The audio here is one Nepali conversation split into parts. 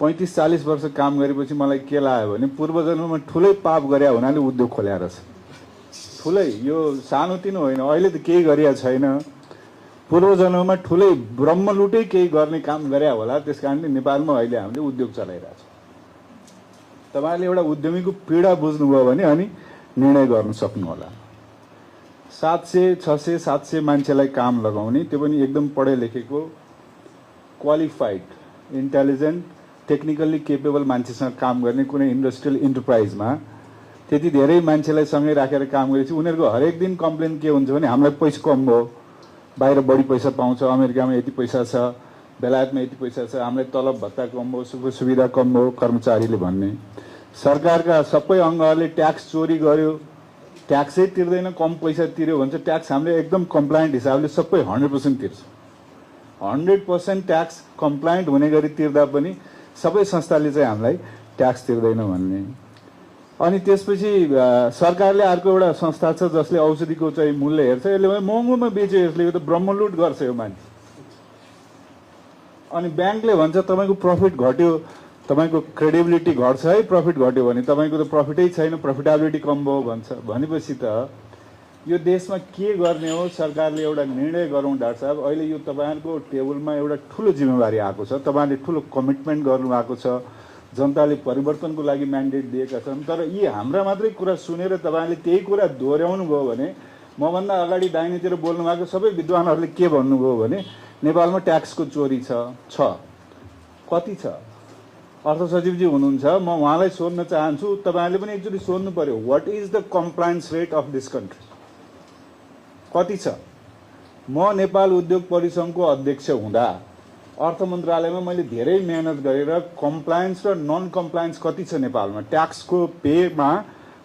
35-40 वर्ष काम गरेपछि मलाई के लाग्यो भने पूर्वजन्ममा ठुलै पाप गरे हुनाले उद्योग खोल्या रहेछ। ठुलै, यो सानोतिनो होइन, अहिले त केही गरिया छैन, पूर्वजन्ममा ठुलै ब्रह्मलुटै केही गर्ने काम गरे होला, त्यसकारणले नेपालमा अहिले हामीले उद्योग चलाइरहेछ। तपाईहरुले एउटा उद्यमीको पीडा बुझ्नुभयो भने अनि निर्णय गर्न सक्नु होला। 700, 600, 700 मान्छेलाई काम लगाउने, त्यो पनि एकदम पढे लेखेको, क्वालिफाइड, इन्टेलिजेन्ट, टेक्निकली केपेबल मान्छेसँग काम गर्ने कुनै इन्डस्ट्रियल इन्टरप्राइजमा त्यति धेरै मान्छेलाई सँगै राखेर काम गरेपछि उनीहरूको हरेक दिन कम्प्लेन के हुन्छ भने हामीलाई पैसा कम भयो, बाहिर बढी पैसा पाउँछ, अमेरिकामा यति पैसा छ, बेलायतमा यति पैसा छ, हामीलाई तलब भत्ता कम भयो, सुख सुविधा कम भयो, कर्मचारीले भन्ने। सरकारका सबै अङ्गहरूले ट्याक्स चोरी गर्यो, ट्याक्सै तिर्दैन, कम पैसा तिर्यो भन्छ। ट्याक्स हामीले एकदम कम्प्लायन्ट हिसाबले सबै 100% तिर्छ। 100% ट्याक्स कम्प्लायन्ट हुने गरी तिर्दा पनि सबै संस्थाले चाहिँ हामीलाई ट्याक्स तिर्दैन भन्ने। अनि त्यसपछि सरकारले अर्को एउटा संस्था छ जसले औषधिको चाहिँ मूल्य हेर्छ, यसले महँगोमा बेच्यो, यसले त ब्रह्मलुट गर्छ यो मान्छे। अनि ब्याङ्कले भन्छ तपाईको प्रफिट घट्यो, तपाईको क्रेडिबिलिटी घट्छ है, प्रफिट घट्यो भने तपाईको त प्रफिटै छैन, प्रफिटेबिलिटी कम भयो भन्छ। भनेपछि त यो देशमा के गर्ने हो, सरकारले एउटा निर्णय गरौँ डाक्टर साहब। अहिले यो तपाईहरुको टेबलमा एउटा ठुलो जिम्मेवारी आएको छ, तपाईहरुले ठुलो कमिटमेन्ट गर्नु भएको छ, जनताले परिवर्तनको लागि म्यान्डेट दिएका छन्। तर यी हाम्रा मात्रै कुरा सुनेर तपाईहरुले त्यही कुरा दोहोर्याउनु भयो भने, मभन्दा अगाडि दाहिनेतिर बोल्नु भएको सबै विद्वानहरूले के भन्नुभयो भने नेपालमा ट्याक्सको चोरी छ। कति छ? अर्थ सचिवजी हुनुहुन्छ, म उहाँलाई सोध्न चाहन्छु, तपाईहरुले पनि एकचोटि सोध्नु पर्यो, what is the compliance rate of this country? कति छ? म नेपाल उद्योग परिसंघको अध्यक्ष हुँदा अर्थ मन्त्रालयमा मैले धेरै मेहनत गरेर कम्प्लायन्स र नन कम्प्लायन्स कति छ नेपालमा, ट्याक्सको पेमा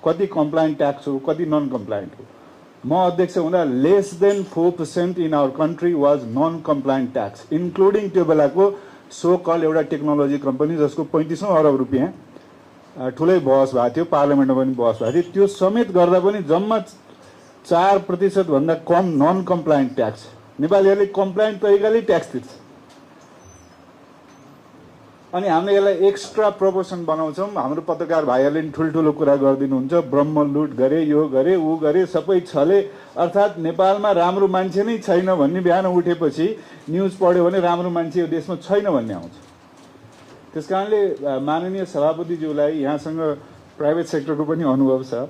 कति कम्प्लायन्ट ट्याक्स हो, कति नन कम्प्लायन्ट हो, म अध्यक्ष हुँदा less than 4% in our country was non compliant tax, including त्यो बेलाको सो कल एउटा टेक्नोलोजी कम्पनी जसको 3500 अरब रुपियाँ ठुलै बहस भएको थियो, पार्लियामेन्टमा पनि बहस भएको थियो। त्यो समेत गर्दा पनि जम्मा 4% भन्दा कम नन कम्प्लायन्ट ट्याक्स। नेपालीहरूले कम्प्लायन्ट तरिकाले ट्याक्स तिर्छ। अनि हामीले यसलाई एक्स्ट्रा प्रोपोर्सन बनाउँछौँ। हाम्रो पत्रकार भाइहरूले नि ठुल्ठुलो कुरा गरिदिनुहुन्छ, ब्रह्मलुट गरे, यो गरे, ऊ गरे, सबै छले, अर्थात् नेपालमा राम्रो मान्छे नै छैन भन्ने बिहान उठेपछि न्युज पढ्यो भने राम्रो मान्छे यो देशमा छैन भन्ने आउँछ। त्यसकारणले माननीय सभापतिज्यूलाई, यहाँसँग प्राइभेट सेक्टरको पनि अनुभव छ,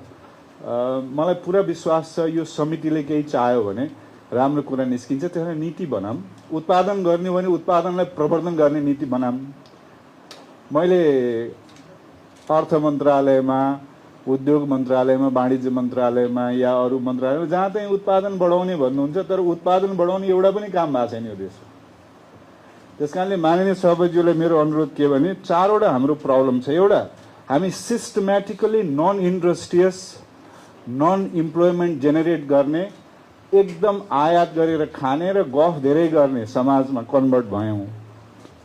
मलाई पुरा विश्वास छ यो समितिले केही चाह्यो भने राम्रो कुरा निस्किन्छ। त्यसैले नीति बनाऊँ, उत्पादन गर्ने भने उत्पादनलाई प्रवर्धन गर्ने नीति बनाऊँ। मैले अर्थ मन्त्रालयमा, उद्योग मन्त्रालयमा, वाणिज्य मन्त्रालयमा या अरू मन्त्रालयमा जहाँ चाहिँ उत्पादन बढाउने भन्नुहुन्छ, तर उत्पादन बढाउने एउटा पनि काम भएको छैन यो देशमा। त्यसकारणले माननीय सभापतिज्यूलाई मेरो अनुरोध के भने, 4वटा हाम्रो प्रब्लम छ। एउटा, हामी systematically non industrious, non employment generate गर्ने, एकदम आयात गरेर खाने र गफ धेरै गर्ने समाजमा कन्भर्ट भयौँ।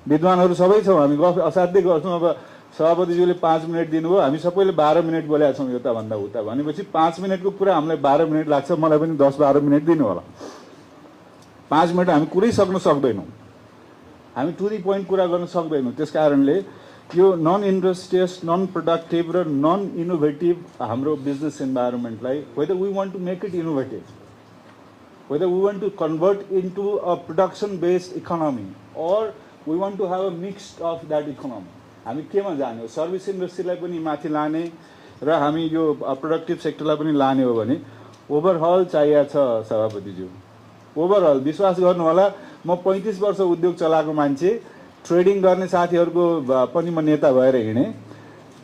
विद्वानहरू सबै छौँ हामी, गफ असाध्यै गर्छौँ। अब सभापतिज्यूले 5 मिनट दिनुभयो, हामी सबैले 12 मिनट बोलेका छौँ यता भन्दा उता, भनेपछि 5 मिनटको कुरा हामीलाई 12 मिनट लाग्छ। मलाई पनि 10-12 मिनट दिनु होला। 5 मिनट हामी कुरै सक्न सक्दैनौँ, हामी टु दी पोइन्ट कुरा गर्न सक्दैनौँ। त्यसकारणले यो नन इन्डस्ट्रियस, नन प्रोडक्टिभ र नन इनोभेटिभ हाम्रो बिजनेस इन्भाइरोमेन्टलाई, whether we want to make it innovative, whether we want to convert into a production based economy, और we want to have a mix of that economy, हामी केमा जाने हो? सर्भिस इन्डस्ट्रीलाई पनि माथि लाने र हामी यो प्रोडक्टिभ सेक्टरलाई पनि लाने हो भने ओभरहल चाहिएको छ सभापतिज्यू। ओभरअल विश्वास गर्नु होला, म 35 वर्ष उद्योग चलाएको मान्छे, ट्रेडिङ गर्ने साथीहरूको पनि म नेता भएर हिँडेँ।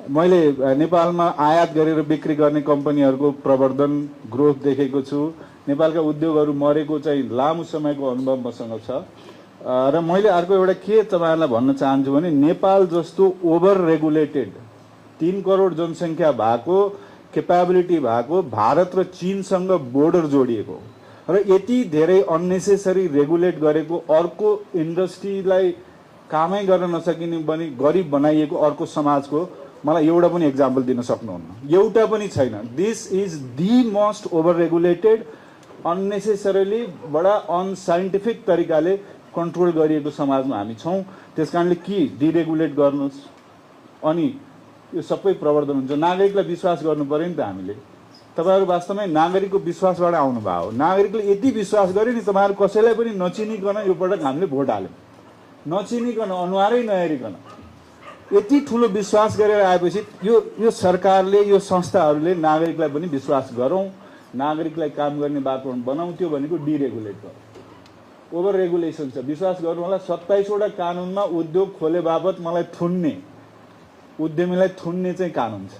मैले नेपालमा आयात गरेर बिक्री गर्ने कम्पनीहरूको प्रवर्धन, ग्रोथ देखेको छु। नेपालका उद्योगहरू मरेको चाहिँ लामो समयको अनुभव मसँग छ। र मैले अर्को एउटा के तपाईहरुलाई भन्न चाहन्छु भने, नेपाल जस्तो ओभर रेगुलेटेड 3 करोड जनसङ्ख्या भएको, क्यापेबिलिटी भएको, भारत र चीनसँग बोर्डर जोडिएको र यति धेरै अननेसेसरी रेगुलेट गरेको, अर्को इन्डस्ट्रीलाई कामै गर्न नसकिने बनी गरिब बनाइएको अर्को समाजको मलाई एउटा पनि एक्जाम्पल दिन सक्नुहुन्न, एउटा पनि छैन। This is the most over regulated, unnecessarily बडा अनसाइन्टिफिक तरिकाले कन्ट्रोल गरिएको समाजमा हामी छौँ। त्यसकारणले के डिरेगुलेट गर्नुहोस् अनि यो सबै प्रवर्धन हुन्छ। नागरिकलाई विश्वास गर्नु पर्यो नि त हामीले। तपाईँहरू वास्तवमै नागरिकको विश्वासबाट आउनुभयो हो। नागरिकले यति विश्वास गर्यो नि तपाईँहरू कसैलाई पनि नचिनिकन यो पटक हामीले भोट हाल्यौँ, नचिनिकन अनुहारै नहेरिकन यति ठुलो विश्वास गरेर आएपछि यो सरकारले यो संस्थाहरूले नागरिकलाई पनि विश्वास गरौँ, नागरिकलाई काम गर्ने वातावरण बनाउँ। त्यो भनेको डिरेगुलेट गर्नु, ओभर रेगुलेसन छ। विश्वास गर्नु होला 27वटा कानुनमा उद्योग खोले बापत मलाई थुन्ने, उद्यमीलाई थुन्ने चाहिँ कानुन छ।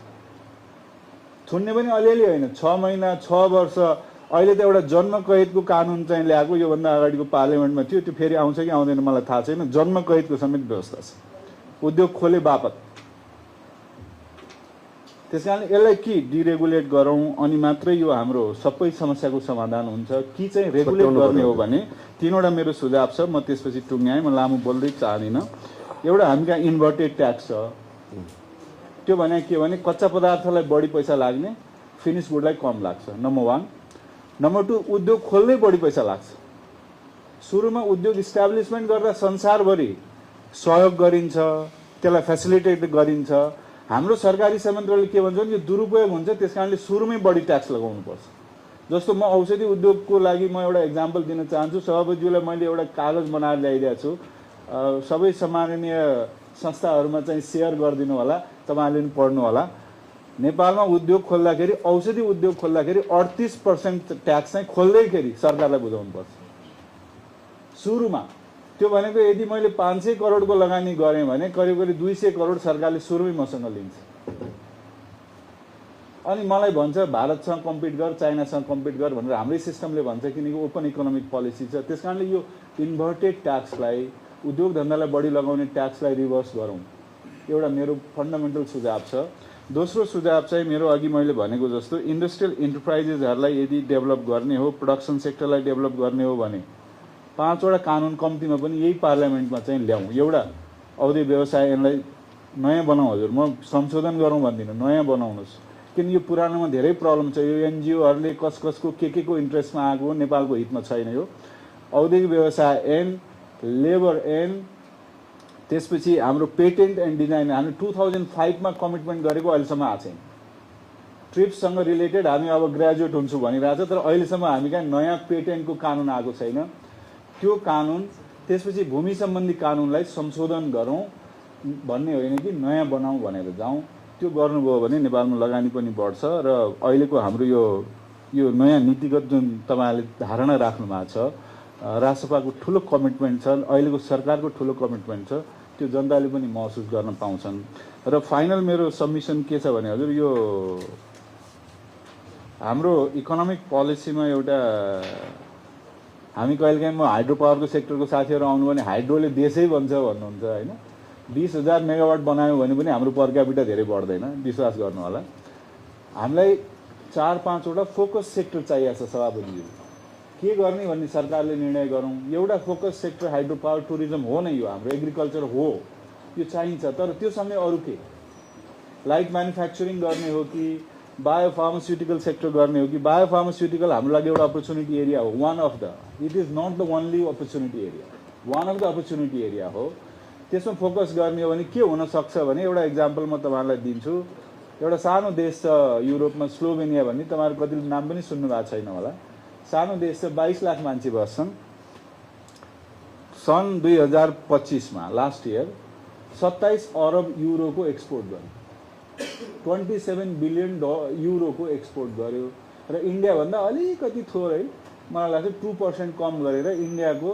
थुन्ने पनि अलिअलि होइन, 6 महिना 6 वर्ष। अहिले त एउटा जन्म कैदको कानुन चाहिँ ल्याएको, योभन्दा अगाडिको पार्लियामेन्टमा थियो, त्यो फेरि आउँछ कि आउँदैन मलाई थाहा छैन। जन्म कैदको समेत व्यवस्था छ उद्योग खोले बापत। त्यसकारण यसलाई कि डिरेगुलेट गरौँ अनि मात्रै यो हाम्रो सबै समस्याको समाधान हुन्छ कि चाहिँ रेगुलेट गर्ने हो भने 3वटा मेरो सुझाव छ। म त्यसपछि टुङ्ग्याएँ, म लामो बोल्दै चाहदिनँ। एउटा हामी कहाँ इन्भर्टेड ट्याक्स छ। त्यो भने के भने कच्चा पदार्थलाई बढी पैसा लाग्ने, फिनिस गुडलाई कम लाग्छ, नम्बर 1। नम्बर 2, उद्योग खोल्दै बढी पैसा लाग्छ। सुरुमा उद्योग इस्टाब्लिसमेन्ट गर्दा संसारभरि सहयोग गरिन्छ, त्यसलाई फेसिलिटेट गरिन्छ। हाम्रो सरकारी संयन्त्रले के भन्छ भने यो दुरुपयोग हुन्छ, त्यसकारणले सुरुमै बढी ट्याक्स लगाउनुपर्छ। जस्तो म औषधि उद्योगको लागि म एउटा इक्जाम्पल दिन चाहन्छु। सभापतिज्यूलाई मैले एउटा कागज बनाएर ल्याइदिएको छु, सबै सम्माननीय संस्थाहरूमा चाहिँ सेयर गरिदिनु होला, तपाईँहरूले पनि पढ्नु होला। नेपालमा उद्योग खोल्दाखेरि, औषधि उद्योग खोल्दाखेरि 38% ट्याक्स चाहिँ खोल्दैखेरि सरकारलाई बुझाउनुपर्छ सुरुमा। त्यो भनेको यदि मैले 500 करोडको लगानी गरेँ भने करिब करिब 200 करोड सरकारले सुरुमै मसँग लिन्छ। अनि मलाई भन्छ भारतसँग कम्पिट गर, चाइनासँग कम्पिट गर भनेर हाम्रै सिस्टमले भन्छ, किनकि ओपन इकोनोमिक पोलिसी छ। त्यसकारणले यो इन्भर्टेड ट्याक्सलाई, उद्योग धन्दालाई बढी लगाउने ट्याक्सलाई रिभर्स गरौँ, एउटा मेरो फन्डामेन्टल सुझाव छ। दोस्रो सुझाव चाहिँ मेरो अघि मैले भनेको जस्तो इन्डस्ट्रियल इन्टरप्राइजेसहरूलाई यदि डेभलप गर्ने हो, प्रोडक्सन सेक्टरलाई डेभलप गर्ने हो भने 5वटा कानुन कम्तीमा पनि यही पार्लियामेन्टमा चाहिँ ल्याउँ। एउटा औद्योगिक व्यवसायलाई नयाँ बनाउँ। हजुर, म संशोधन गरौँ भन्दिनँ, नयाँ बनाउनुहोस्। किन यो पुरानोमा धेरै प्रब्लम छ। यो एनजिओहरूले कसको के को इन्ट्रेस्टमा आएको हो, नेपालको हितमा छैन। यो औद्योगिक व्यवसाय ऐन, लेबर ऐन, त्यसपछि हाम्रो पेटेन्ट एन्ड डिजाइन हामी 2005मा कमिटमेन्ट गरेको अहिलेसम्म आएको छैन। ट्रिप्ससँग रिलेटेड हामी अब ग्रेजुएट हुन्छु भनिरहेछ, तर अहिलेसम्म हामी कहाँ नयाँ पेटेन्टको कानुन आएको छैन। त्यो कानुन, त्यसपछि भूमि सम्बन्धी कानुनलाई संशोधन गरौँ भन्ने होइन कि नयाँ बनाऊँ भनेर जाउँ। त्यो गर्नुभयो भने नेपालमा लगानी पनि बढ्छ। र अहिलेको हाम्रो यो नयाँ नीतिगत जुन तपाईँहरूले धारणा राख्नु भएको छ, राष्ट्रसभाको ठुलो कमिटमेन्ट छ, अहिलेको सरकारको ठुलो कमिटमेन्ट छ, त्यो जनताले पनि महसुस गर्न पाउँछन्। र फाइनल मेरो सबमिसन के छ भने हजुर, यो हाम्रो इकोनोमिक पोलिसीमा एउटा हामी कहिलेकाहीँ म हाइड्रो पावरको सेक्टरको साथीहरू आउनु भने हाइड्रोले देशै बन्छ भन्नुहुन्छ होइन। 20,000 मेगावाट बनायो भने पनि हाम्रो पर क्यापिटा धेरै बढ्दैन, विश्वास गर्नु होला। हामीलाई 4-5वटा फोकस सेक्टर चाहिएको छ सभापतिज्यू। के गर्ने भन्ने सरकारले निर्णय गरौँ। एउटा focus sector hydro power tourism हो नै, यो हाम्रो एग्रिकल्चर हो, यो चाहिन्छ। तर त्योसँगै अरू के, लाइट म्यानुफ्याक्चरिङ गर्ने हो कि बायो फार्मास्युटिकल सेक्टर गर्ने हो कि। बायो फार्मास्युटिकल हाम्रो लागि एउटा अपर्च्युनिटी एरिया हो, one of the, it is not the only opportunity area, one of the opportunity area हो। त्यसमा फोकस गर्ने हो भने के हुनसक्छ भने एउटा इक्जाम्पल म तपाईँहरूलाई दिन्छु। एउटा सानो देश छ युरोपमा, स्लोभेनिया भन्ने, तपाईँहरू कतिले नाम पनि सुन्नु भएको छैन होला। सानो देश छ, 22 लाख मान्छे बस्छन्। सन् 2025मा लास्ट इयर 27 अरब युरोको एक्सपोर्ट गर्यो, 27 बिलियन युरोको एक्सपोर्ट गर्यो। र इन्डियाभन्दा अलिकति थोरै, मलाई लाग्छ 2% कम गरेर इन्डियाको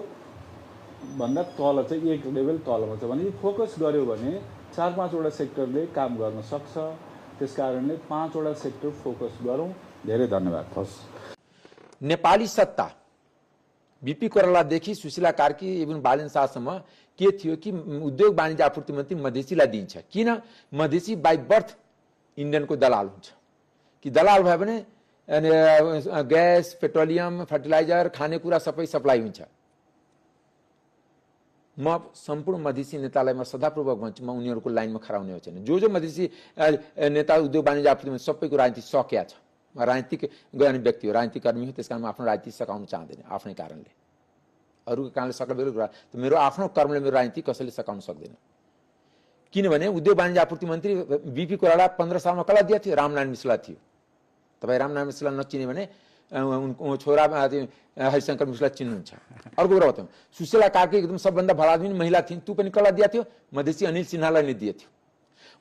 भन्दा तल चाहिँ एक लेभल तलमा छ। भने फोकस गर्यो भने 4-5वटा सेक्टरले काम गर्न सक्छ। त्यसकारणले 5वटा सेक्टर फोकस गरौँ। धेरै धन्यवाद। हस्, नेपाली सत्ता बीपी कोइरालादेखि सुशीला कार्की इभन बालन शाहसम्म के थियो कि उद्योग वाणिज्य आपूर्ति मन्त्री मधेसीलाई दिन्छ। किन? मधेसी बाई बर्थ इन्डियनको दलाल हुन्छ कि दलाल भयो भने ग्यास, पेट्रोलियम, फर्टिलाइजर, खानेकुरा सबै सप्लाई हुन्छ। म सम्पूर्ण मधेसी नेतालाई म सदापूर्वक भन्छु, म उनीहरूको लाइनमा खडा हुने हो छैन। जो मधेसी नेता उद्योग वाणिज्य आपूर्ति सबैको राजनीति सकिया छ। म राजनीतिक गर्ने व्यक्ति हो, राजनीतिक कर्मी हो, त्यस कारण म आफ्नो राजनीति सकाउन चाहँदैन आफ्नै कारणले। अरूको कारणले सकल कुरा त मेरो आफ्नो कर्मले मेरो राजनीति कसैले सकाउन सक्दैन। किनभने उद्योग वाणिज्य आपूर्ति मन्त्री बीपी कोइराला 15 सालमा कसलाई दिएको थियो? रामनारायण मिश्रलाई थियो। तपाईँ रामनारायण मिश्रलाई नचिने भने उनको छोरा हरिशंकर मिश्रलाई चिन्नुहुन्छ। अर्को कुरा बताउँ, सुशीला कार्की एकदम सबभन्दा बडा आदमी महिला थिइन्, त्यो पनि कसलाई दिएको थियो? मधेसी अनिल सिन्हालाई नै दिएको थियो।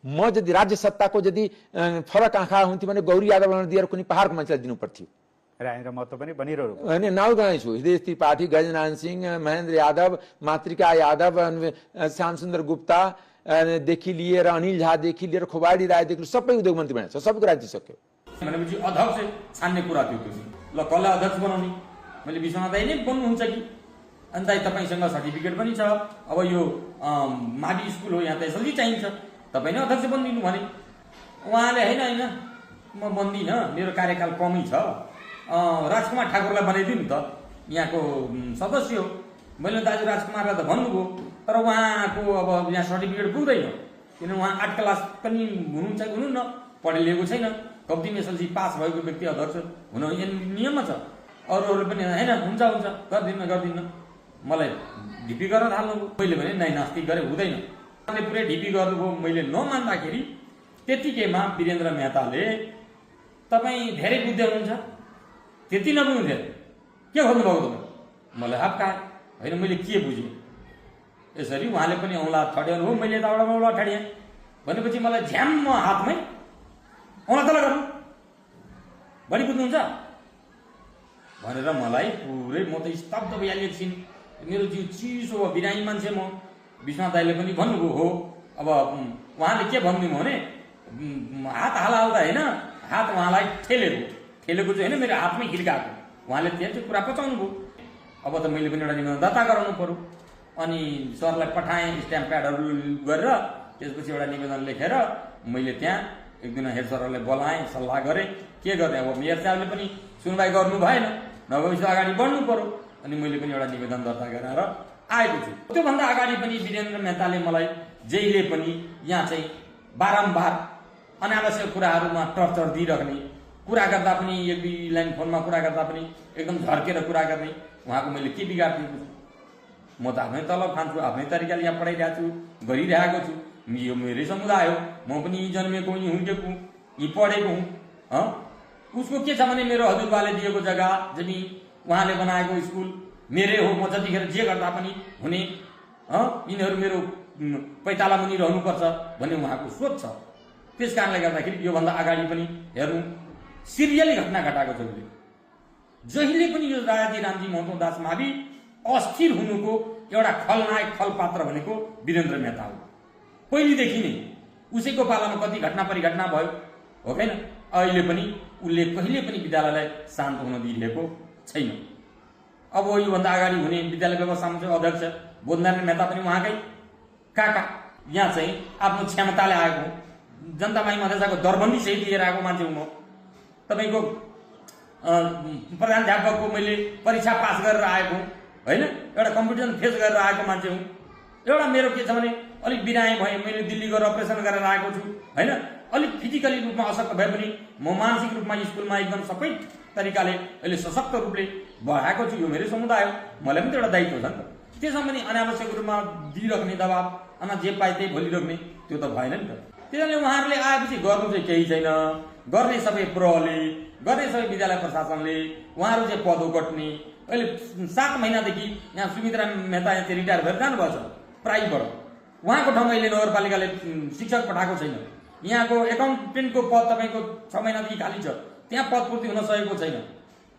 म यदि राज्य सत्ताको यदि फरक आँखा हुन्थ्यो भने गौरी यादवलाई दिएर कुनै पहाडको मान्छेलाई दिनु पर्थ्यो। राजेन्द्र महतो पनि बनिरहेको अनि नाउ गाई छु, हृदय त्रिपाठी, गजनारायण सिंह, महेन्द्र यादव, मातृका यादव, श्यामसुन्दर गुप्ता देखि लिएर अनिल झादेखि लिएर खोबाडी रायदेखि सबै उद्योग मन्त्री बनाएको छ, सबैको राजनीति सक्यो। भनेपछि अध्यक्ष छान्ने कुरा थियो त्यो चाहिँ। ल कसलाई अध्यक्ष बनाउने? मैले विश्वनाथ दाइ नै बन्नुहुन्छ कि? अनि दाइ तपाईँसँग सर्टिफिकेट पनि छ, अब यो मावि स्कुल हो, यहाँ त यसरी चाहिन्छ, तपाईँ नै अध्यक्ष बनिदिनु भने। उहाँले होइन म बन्दिनँ, मेरो कार्यकाल कमै छ, राजकुमार ठाकुरलाई बनाइदिनु त यहाँको सदस्य हो। मैले दाजु राजकुमारलाई त भन्नुभयो, तर उहाँको अब यहाँ सर्टिफिकेट पुग्दैन, किनभने उहाँ 8 क्लास पनि हुनुहुन्छ कि हुनुहुन्न, पढे लिएको छैन, कम्तीमा एसएलसी पास भएको व्यक्ति अध्यक्ष हुन नियममा छ। अरूहरूले पनि होइन हुन्छ हुन्छ गर्दिन्न मलाई ढिपी गर्न थाल्नुभयो। मैले भने नै नास्तिक गरे हुँदैन, उहाँले पुरै ढिपी गर्नुभयो। मैले नमान्दाखेरि त्यतिकैमा वीरेन्द्र मेहताले तपाईँ धेरै बुद्धि हुनुहुन्छ, त्यति नबुझ्नु के भन्नुभएको तपाईँ? मलाई हप्का होइन, मैले के बुझेँ यसरी? उहाँले पनि औँला ठड्याउनु हो, मैले यताबाट औँला ठड्याएँ भनेपछि मलाई झ्याम्म हातमै औँला तल गर्नु बढी बुझ्नुहुन्छ भनेर मलाई पुरै म त स्तब्ध भइहालेँ एकछिन। मेरो जिउ चिसो हो, बिरामी मान्छे म। विश्वनाथ दाइले पनि भन्नुभयो हो। अब उहाँले के भनिदिनु भने हात हाल्दा होइन, हात उहाँलाई ठेलेको चाहिँ होइन, मेरो हातमै हिर्काएको। उहाँले त्यहाँ चाहिँ कुरा पचाउनु भयो। अब त मैले पनि एउटा निवेदन दर्ता गराउनु पर्यो। अनि सरलाई पठाएँ स्ट्याम्प प्याडहरू गरेर, त्यसपछि एउटा निवेदन लेखेर मैले त्यहाँ एक दिन हेड सरहरूलाई बोलाएँ, सल्लाह गरेँ के गर्ने। अब मेयर साहबले पनि सुनवाई गर्नु भएन, नभएपछि अगाडि बढ्नु पर्यो। अनि मैले पनि एउटा निवेदन दर्ता गरेर आएको छु। त्योभन्दा अगाडि पनि वीरेन्द्र मेहताले मलाई जहिले पनि यहाँ चाहिँ बारम्बार अनावश्यक कुराहरूमा टर्चर दिइराख्ने, कुरा गर्दा पनि 1-2 लाइन फोनमा कुरा गर्दा पनि एकदम झर्केर कुरा गर्ने। उहाँको मैले के बिगारिदिएको छु? म त आफ्नै तलब खान्छु, आफ्नै तरिकाले यहाँ पढाइरहेको छु, गरिरहेको छु। यो मेरै समुदाय हो, म पनि यहीँ जन्मेको, यहीँ हुर्केको, यहीँ पढेको हुँ। उसको के छ भने मेरो हजुरबाले दिएको जग्गा जमिन, उहाँले बनाएको स्कुल मेरै हो, म जतिखेर जे गर्दा पनि हुने, यिनीहरू मेरो पैताला मुनि रहनुपर्छ भन्ने उहाँको सोच छ। त्यस कारणले गर्दाखेरि योभन्दा अगाडि पनि हेर्नु सिरियली घटना घटाएको छ। जहिले पनि यो राजाजी रामजी महतो दास मावि अस्थिर हुनुको एउटा खलनायक खलपात्र भनेको वीरेन्द्र मेहता हो। पहिलेदेखि नै उसैको पालामा कति घटना परिघटना भयो हो कैन? अहिले पनि उसले कहिले पनि विद्यालयलाई शान्त हुन दिइरहेको छैन। अब योभन्दा अगाडि हुने विद्यालय व्यवस्था अध्यक्ष बोधनारायण मेहता पनि उहाँकै काका, यहाँ चाहिँ आफ्नो क्षमताले आएको, जनतामाई मधेसाको दरबन्दी सहित लिएर आएको मान्छे हुँ म। तपाईँको प्रधानाध्यापकको मैले परीक्षा पास गरेर आएको होइन, एउटा कम्पिटिसन फेस गरेर आएको मान्छे हुँ। एउटा मेरो के छ भने अलिक बिरामी भएँ, मैले दिल्ली गएर अपरेसन गरेर आएको छु होइन। अलिक फिजिकली रूपमा अशक्त भए पनि म मानसिक रूपमा स्कुलमा एकदम सबै तरिकाले अहिले सशक्त रूपले भएको छु। यो मेरो समुदाय हो, मलाई पनि त एउटा दायित्व छ नि त। त्यसमा पनि अनावश्यक रूपमा दिइराख्ने दबाब, जे पाए त्यही भोलिराख्ने त्यो त भएन नि त। त्यसैले उहाँहरूले आएपछि गर्नु चाहिँ केही छैन, गर्ने सबै प्रहले, गर्ने सबै विद्यालय प्रशासनले, उहाँहरू चाहिँ पद ओगट्ने। अहिले 7 महिनादेखि यहाँ सुमित्रा मेहता यहाँ चाहिँ रिटायर भएर जानुभएको छ प्राइबाट। उहाँको ठाउँमा अहिले नगरपालिकाले शिक्षक पठाएको छैन। यहाँको एकाउन्टेन्टको पद तपाईँको 6 महिनादेखि खाली छ, त्यहाँ पद पूर्ति हुन सकेको छैन।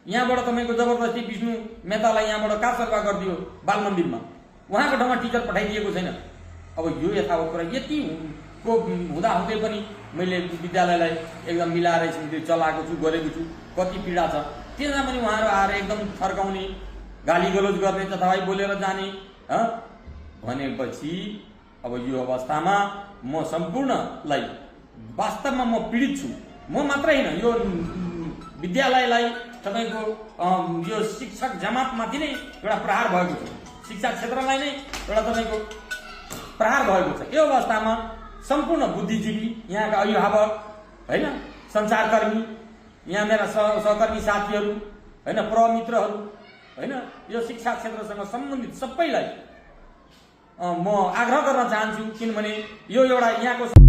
यहाँबाट तपाईँको जबरजस्ती विष्णु मेहतालाई यहाँबाट का सर्वा गरिदियो बाल मन्दिरमा, उहाँको ठाउँमा टिचर पठाइदिएको छैन। अब यो यथावत कुरा यति को हुँदाहुँदै पनि मैले विद्यालयलाई एकदम मिलाएर यसरी चलाएको छु, गरेको छु। कति पीडा छ त्यसमा पनि उहाँहरू आएर एकदम थर्काउने, गाली गलोज गर्ने, तथाभाइ बोलेर जाने भनेपछि अब यो अवस्थामा म सम्पूर्णलाई वास्तवमा म पीडित छु। म मात्रै होइन, यो विद्यालयलाई तपाईँको यो शिक्षक जमातमाथि नै एउटा प्रहार भएको छ, शिक्षा क्षेत्रलाई नै एउटा तपाईँको प्रहार भएको छ। यो अवस्थामा सम्पूर्ण बुद्धिजीवी, यहाँका अभिभावक होइन, सञ्चारकर्मी, यहाँ मेरा सहकर्मी साथीहरू होइन, प्रमित्रहरू होइन यो शिक्षा क्षेत्रसँग सम्बन्धित सबैलाई म आग्रह गर्न चाहन्छु किनभने यो एउटा यहाँको